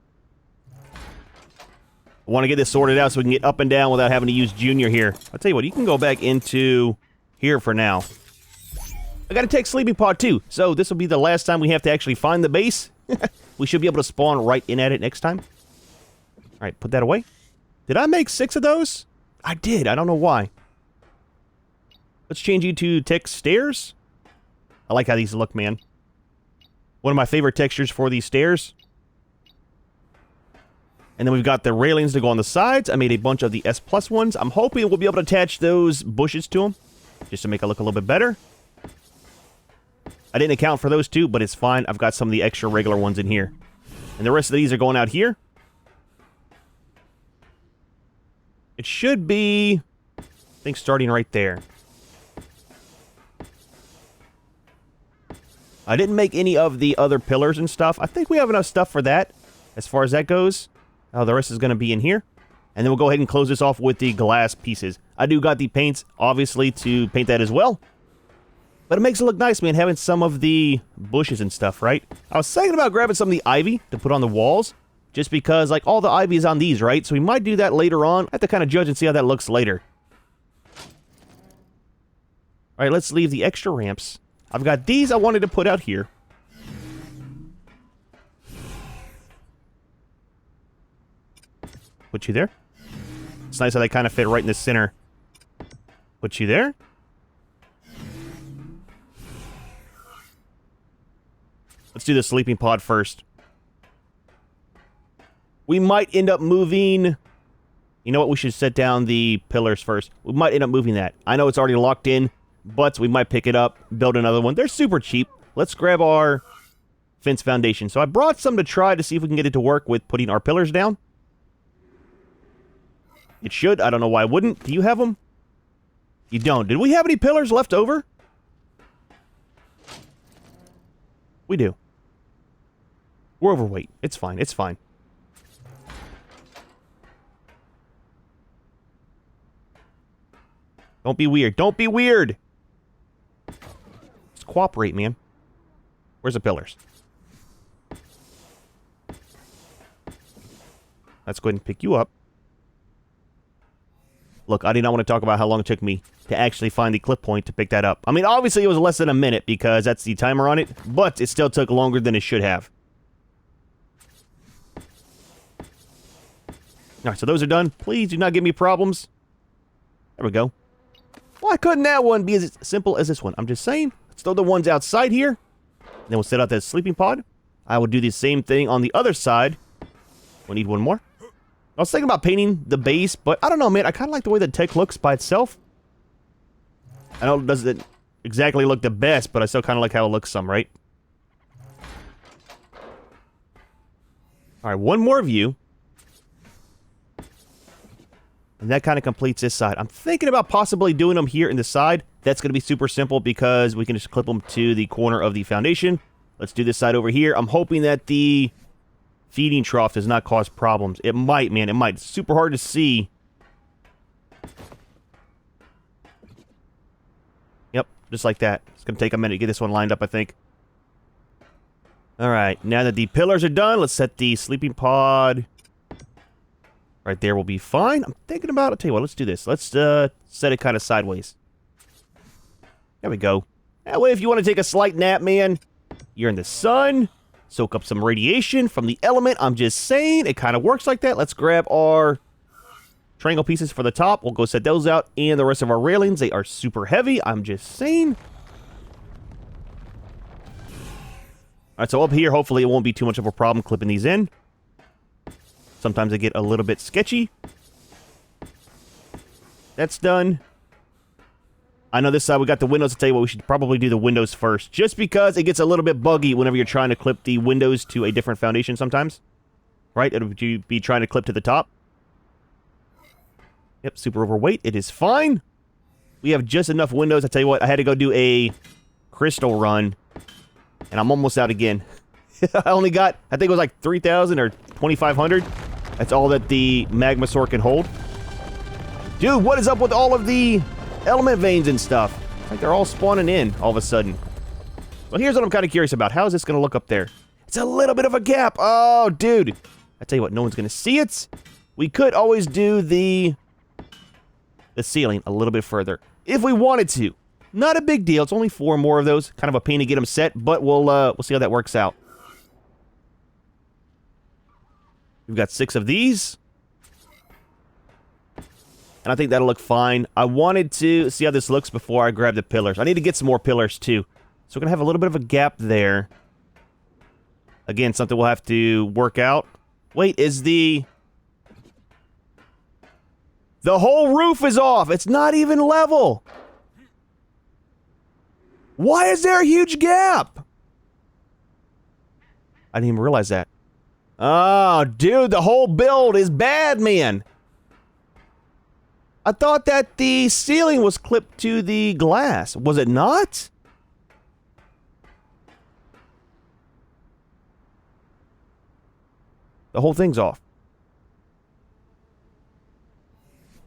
I want to get this sorted out so we can get up and down without having to use Junior here. I'll tell you what, you can go back into here for now. I got to take Sleeping Pod too, so this will be the last time we have to actually find the base. We should be able to spawn right in at it next time. Alright, put that away. Did I make 6 of those? I did, I don't know why. Let's change you to tech stairs. I like how these look, man. One of my favorite textures for these stairs. And then we've got the railings to go on the sides. I made a bunch of the S+ ones. I'm hoping we'll be able to attach those bushes to them, just to make it look a little bit better. I didn't account for those two, but it's fine. I've got some of the extra regular ones in here. And the rest of these are going out here. It should be, I think, starting right there. I didn't make any of the other pillars and stuff. I think we have enough stuff for that, as far as that goes. The rest is going to be in here. And then we'll go ahead and close this off with the glass pieces. I do got the paints, obviously, to paint that as well. But it makes it look nice, man, having some of the bushes and stuff, right? I was thinking about grabbing some of the ivy to put on the walls. Just because, like, all the ivy is on these, right? So we might do that later on. I have to kind of judge and see how that looks later. Alright, let's leave the extra ramps. I've got these I wanted to put out here. Put you there. It's nice how they kind of fit right in the center. Put you there. Let's do the sleeping pod first. We might end up moving... You know what? We should set down the pillars first. We might end up moving that. I know it's already locked in, but we might pick it up, build another one. They're super cheap. Let's grab our fence foundation. So I brought some to try to see if we can get it to work with putting our pillars down. It should. I don't know why it wouldn't. Do you have them? You don't. Did we have any pillars left over? We do. We're overweight. It's fine. It's fine. Don't be weird. Don't be weird! Let's cooperate, man. Where's the pillars? Let's go ahead and pick you up. Look, I did not want to talk about how long it took me to actually find the clip point to pick that up. I mean, obviously it was less than a minute because that's the timer on it, but it still took longer than it should have. Alright, so those are done. Please do not give me problems. There we go. Why couldn't that one be as simple as this one? I'm just saying. Let's throw the ones outside here. Then we'll set out that sleeping pod. I will do the same thing on the other side. We'll need one more. I was thinking about painting the base, but I don't know, man. I kind of like the way the tech looks by itself. I know it doesn't exactly look the best, but I still kind of like how it looks some, right? Alright, one more view. And that kind of completes this side. I'm thinking about possibly doing them here in the side. That's going to be super simple because we can just clip them to the corner of the foundation. Let's do this side over here. I'm hoping that the feeding trough does not cause problems. It might, man. It might. It's super hard to see. Yep, just like that. It's going to take a minute to get this one lined up, I think. Alright, now that the pillars are done, let's set the sleeping pod... Right there will be fine. I'm thinking about it. I'll tell you what, let's do this. Let's set it kind of sideways. There we go. That way, if you want to take a slight nap, man, you're in the sun, soak up some radiation from the element. I'm just saying, it kind of works like that. Let's grab our triangle pieces for the top. We'll go set those out. And the rest of our railings, they are super heavy. I'm just saying. Alright, so up here, hopefully it won't be too much of a problem clipping these in. Sometimes they get a little bit sketchy. That's done. I know this side we got the windows. I'll tell you what, we should probably do the windows first. Just because it gets a little bit buggy whenever you're trying to clip the windows to a different foundation sometimes. Right? It'll be trying to clip to the top. Yep, super overweight. It is fine. We have just enough windows. I tell you what, I had to go do a crystal run And I'm almost out again. I only got, I think it was like 3,000 or 2,500. That's all that the magma sword can hold. Dude, what is up with all of the element veins and stuff? It's like they're all spawning in all of a sudden. Well, here's what I'm kind of curious about. How is this going to look up there? It's a little bit of a gap. Oh, dude. I tell you what, no one's going to see it. We could always do the ceiling a little bit further if we wanted to. Not a big deal. It's only 4 more of those. Kind of a pain to get them set, but we'll see how that works out. We've got 6 of these. And I think that'll look fine. I wanted to see how this looks before I grab the pillars. I need to get some more pillars too. So we're going to have a little bit of a gap there. Again, something we'll have to work out. Wait, is the whole roof is off. It's not even level. Why is there a huge gap? I didn't even realize that. Oh, dude, the whole build is bad, man. I thought that the ceiling was clipped to the glass. Was it not? The whole thing's off.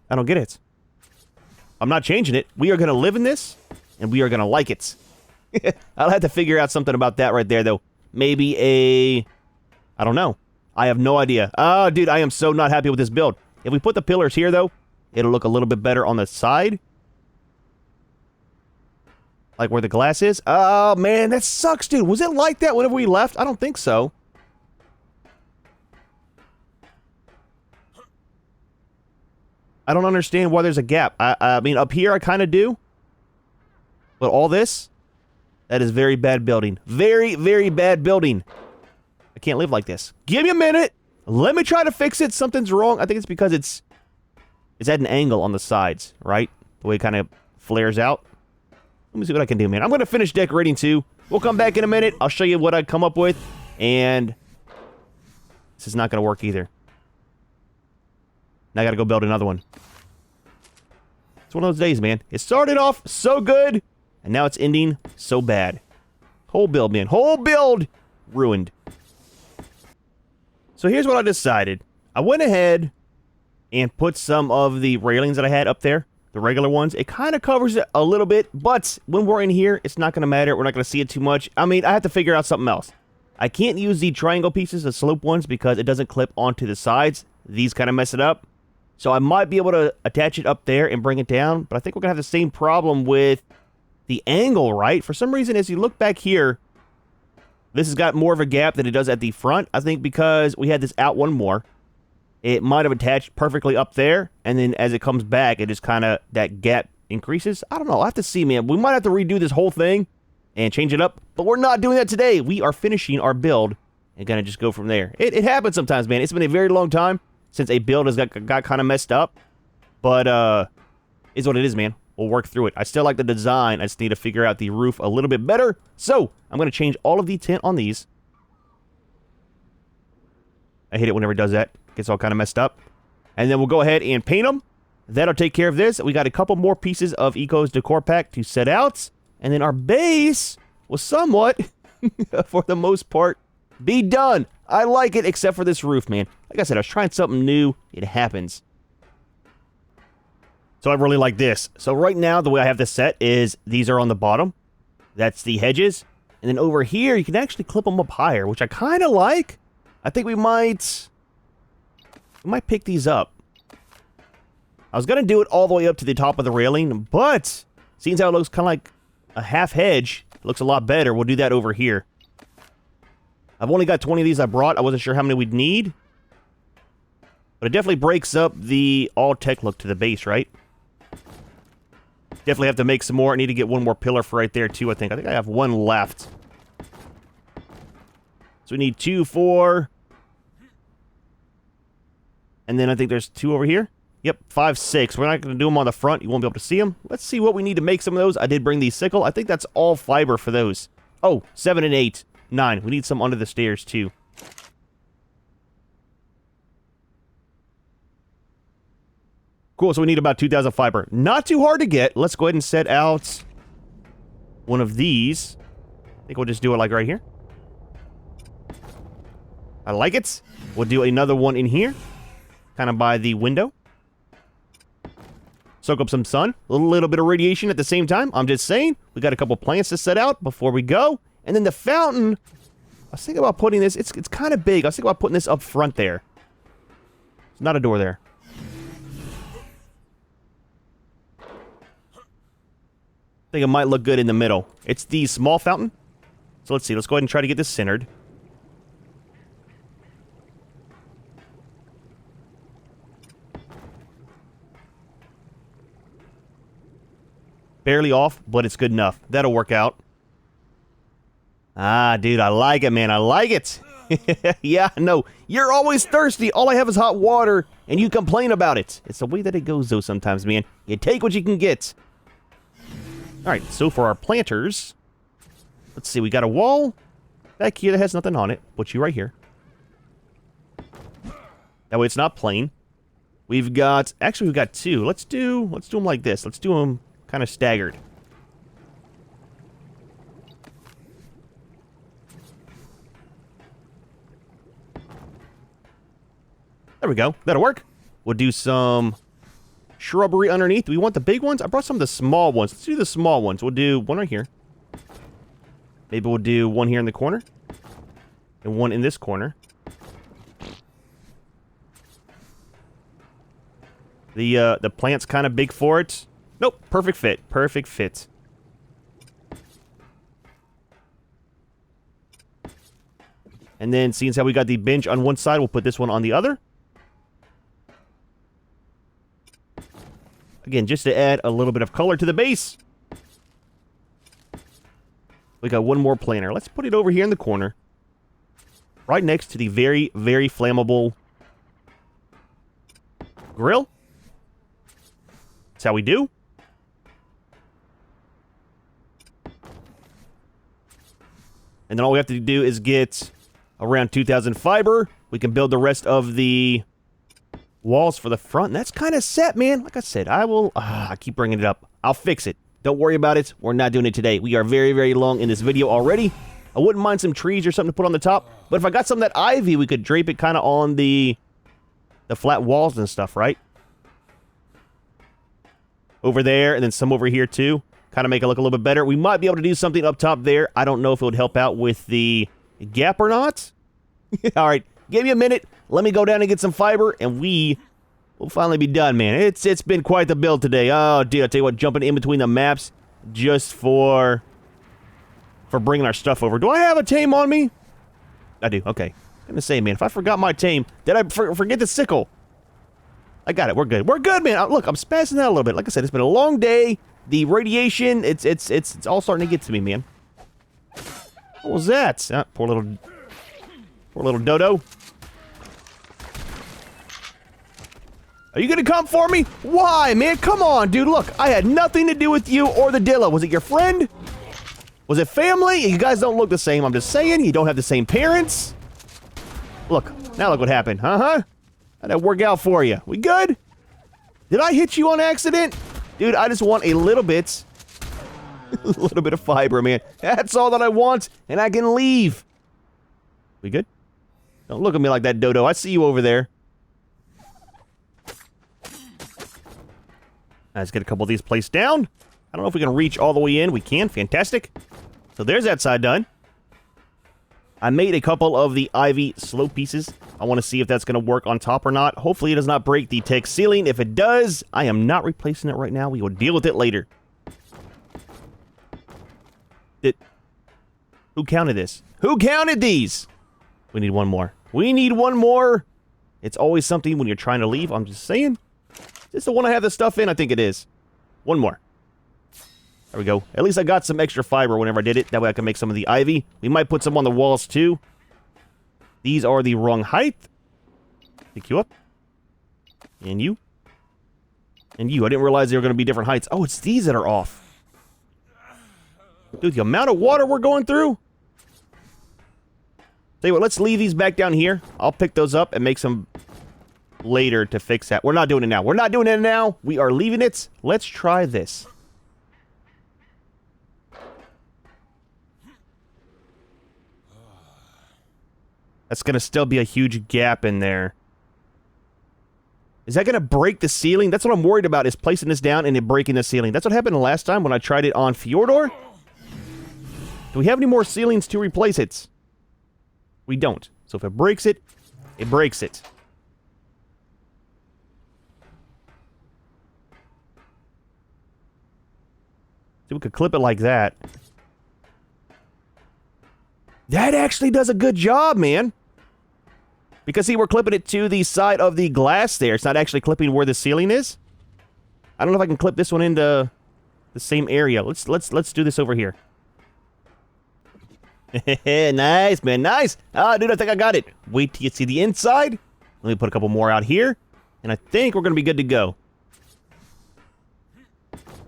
I don't get it. I'm not changing it. We are going to live in this, and we are going to like it. I'll have to figure out something about that right there, though. Maybe a... I don't know. I have no idea. Oh, dude, I am so not happy with this build. If we put the pillars here, though, it'll look a little bit better on the side. Like where the glass is. Oh, man, that sucks, dude. Was it like that whenever we left? I don't think so. I don't understand why there's a gap. I mean, up here I kind of do. But all this, that is very bad building. Very, very bad building. I can't live like this. Give me a minute. Let me try to fix it. Something's wrong. I think it's because it's at an angle on the sides, right? The way it kind of flares out. Let me see what I can do, man. I'm going to finish decorating too. We'll come back in a minute. I'll show you what I come up with. And this is not going to work either. Now I got to go build another one. It's one of those days, man. It started off so good, and now it's ending so bad. Whole build, man. Whole build ruined. So here's what I decided. I went ahead and put some of the railings that I had up there, the regular ones. It kind of covers it a little bit, but when we're in here, it's not going to matter. We're not going to see it too much. I mean, I have to figure out something else. I can't use the triangle pieces, the slope ones, because it doesn't clip onto the sides. These kind of mess it up. So I might be able to attach it up there and bring it down, but I think we're going to have the same problem with the angle, right? For some reason, as you look back here, this has got more of a gap than it does at the front. I think because we had this out one more, it might have attached perfectly up there, and then as it comes back, it just kind of, that gap increases. I don't know. I'll have to see, man. We might have to redo this whole thing and change it up, but we're not doing that today. We are finishing our build and going to just go from there. It happens sometimes, man. It's been a very long time since a build has got kind of messed up. But, is what it is, man. We'll work through it. I still like the design. I just need to figure out the roof a little bit better. So, I'm going to change all of the tint on these. I hate it whenever it does that. Gets all kind of messed up. And then we'll go ahead and paint them. That'll take care of this. We got a couple more pieces of Eco's decor pack to set out. And then our base will somewhat, for the most part, be done. I like it, except for this roof, man. Like I said, I was trying something new. It happens. So I really like this. So right now, the way I have this set is these are on the bottom. That's the hedges. And then over here, you can actually clip them up higher, which I kind of like. I think we might pick these up. I was going to do it all the way up to the top of the railing, but seeing how it looks kind of like a half hedge, it looks a lot better. We'll do that over here. I've only got 20 of these I brought. I wasn't sure how many we'd need. But it definitely breaks up the all-tech look to the base, right? Definitely have to make some more. I need to get one more pillar for right there, too, I think. I think I have one left. So we need 2, 4. And then I think there's 2 over here. Yep, 5, 6. We're not going to do them on the front. You won't be able to see them. Let's see what we need to make some of those. I did bring the sickle. I think that's all fiber for those. Oh, 7 and 8. 9. We need some under the stairs, too. Cool, so we need about 2,000 fiber. Not too hard to get. Let's go ahead and set out one of these. think we'll just do it like right here. I like it. We'll do another one in here. Kind of by the window. Soak up some sun. A little bit of radiation at the same time. I'm just saying. We got a couple plants to set out before we go. And then the fountain. I was thinking about putting this. It's kind of big. I was thinking about putting this up front there. There's not a door there. I think it might look good in the middle. It's the small fountain. So let's see. Let's go ahead and try to get this centered. Barely off, but it's good enough. That'll work out. Ah, dude, I like it, man. I like it. Yeah, no. You're always thirsty. All I have is hot water, and you complain about it. It's the way that it goes, though, sometimes, man. You take what you can get. All right, so for our planters, let's see. We got a wall back here that has nothing on it. Put you right here. That way it's not plain. We've got... Actually, we've got two. Let's do them like this. Let's do them kind of staggered. There we go. That'll work. We'll do some shrubbery underneath. Do we want the big ones? I brought some of the small ones. Let's do the small ones. We'll do one right here. Maybe we'll do one here in the corner. And one in this corner. The plant's kind of big for it. Nope. Perfect fit. Perfect fit. And then, seeing as how we got the bench on one side, we'll put this one on the other. Again, just to add a little bit of color to the base. We got one more planter. Let's put it over here in the corner. Right next to the very, very flammable grill. That's how we do. And then all we have to do is get around 2,000 fiber. We can build the rest of the walls for the front. And that's kind of set, man. Like I said, I will... I keep bringing it up. I'll fix it. Don't worry about it. We're not doing it today. We are very, very long in this video already. I wouldn't mind some trees or something to put on the top. But if I got some of that ivy, we could drape it kind of on the flat walls and stuff, right? Over there, and then some over here, too. Kind of make it look a little bit better. We might be able to do something up top there. I don't know if it would help out with the gap or not. All right, give me a minute. Let me go down and get some fiber, and we will finally be done, man. It's been quite the build today. Oh, dude, I tell you what, jumping in between the maps just for bringing our stuff over. Do I have a tame on me? I do. Okay. I'm gonna say, man, if I forgot my tame, did I forget the sickle? I got it. We're good. We're good, man. Look, I'm spazzing out a little bit. Like I said, it's been a long day. The radiation, it's all starting to get to me, man. What was that? Poor little dodo. Are you gonna come for me? Why, man? Come on, dude. Look, I had nothing to do with you or the Dilla. Was it your friend? Was it family? You guys don't look the same. I'm just saying. You don't have the same parents. Look. Now look what happened. How'd that work out for you? We good? Did I hit you on accident? Dude, I just want a little bit. A little bit of fiber, man. That's all that I want, and I can leave. We good? Don't look at me like that, Dodo. I see you over there. Let's get a couple of these placed down. I don't know if we can reach all the way in. We can. Fantastic. So there's that side done. I made a couple of the ivy slope pieces. I want to see if that's going to work on top or not. Hopefully it does not break the tech ceiling. If it does, I am not replacing it right now. We will deal with it later. Who counted this? Who counted these? We need one more. We need one more. It's always something when you're trying to leave. I'm just saying. Is this the one I have the stuff in? I think it is. One more. There we go. At least I got some extra fiber whenever I did it. That way I can make some of the ivy. We might put some on the walls too. These are the wrong height. Pick you up. And you. And you. I didn't realize they were going to be different heights. Oh, it's these that are off. Dude, the amount of water we're going through. Tell you what, let's leave these back down here. I'll pick those up and make some later to fix that. We're not doing it now. We're not doing it now. We are leaving it. Let's try this. That's gonna still be a huge gap in there. Is that gonna break the ceiling? That's what I'm worried about, is placing this down and it breaking the ceiling. That's what happened the last time when I tried it on Fjördur. Do we have any more ceilings to replace it? We don't. So if it breaks it, it breaks it. So we could clip it like that. That actually does a good job, man. Because, see, we're clipping it to the side of the glass there. It's not actually clipping where the ceiling is. I don't know if I can clip this one into the same area. Let's do this over here. Nice, man, nice. Ah, dude, I think I got it. Wait till you see the inside. Let me put a couple more out here. And I think we're going to be good to go.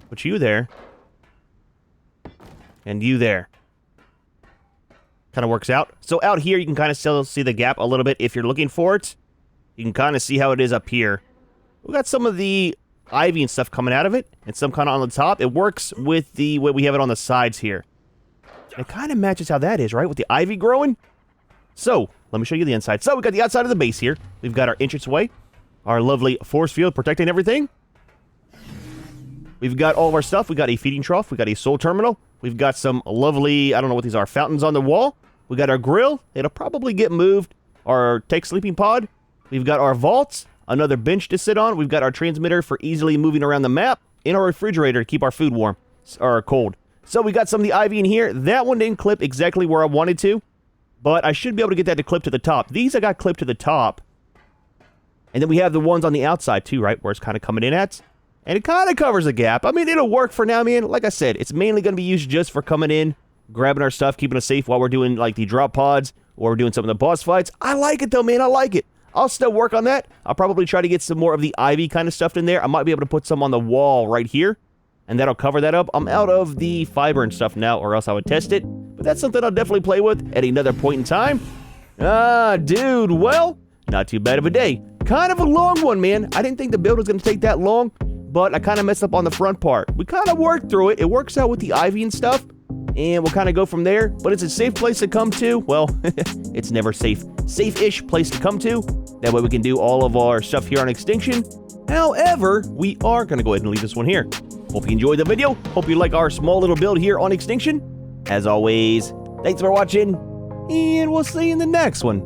Put you there. And you there. Kind of works out. So out here, you can kind of still see the gap a little bit if you're looking for it. You can kind of see how it is up here. We got some of the ivy and stuff coming out of it, and some kind of on the top. It works with the way we have it on the sides here. It kind of matches how that is, right? With the ivy growing. So, let me show you the inside. So, we got the outside of the base here. We've got our entranceway, our lovely force field protecting everything. We've got all of our stuff. We got a feeding trough. We got a soul terminal. We've got some lovely, I don't know what these are, fountains on the wall. We got our grill. It'll probably get moved. Our tech sleeping pod. We've got our vaults. Another bench to sit on. We've got our transmitter for easily moving around the map. And our refrigerator to keep our food warm. Or cold. So we got some of the ivy in here. That one didn't clip exactly where I wanted to. But I should be able to get that to clip to the top. These I got clipped to the top. And then we have the ones on the outside too, right? Where it's kind of coming in at. And it kind of covers a gap. I mean, it'll work for now, man. Like I said, it's mainly going to be used just for coming in, grabbing our stuff, keeping us safe while we're doing, like, the drop pods, or we're doing some of the boss fights. I like it, though, man. I like it. I'll still work on that. I'll probably try to get some more of the ivy kind of stuff in there. I might be able to put some on the wall right here, and that'll cover that up. I'm out of the fiber and stuff now, or else I would test it. But that's something I'll definitely play with at another point in time. Ah, dude, well, not too bad of a day. Kind of a long one, man. I didn't think the build was going to take that long. But I kind of messed up on the front part. We kind of worked through it. It works out with the ivy and stuff. And we'll kind of go from there. But it's a safe place to come to. Well, it's never safe. Safe-ish place to come to. That way we can do all of our stuff here on Extinction. However, we are going to go ahead and leave this one here. Hope you enjoyed the video. Hope you like our small little build here on Extinction. As always, thanks for watching. And we'll see you in the next one.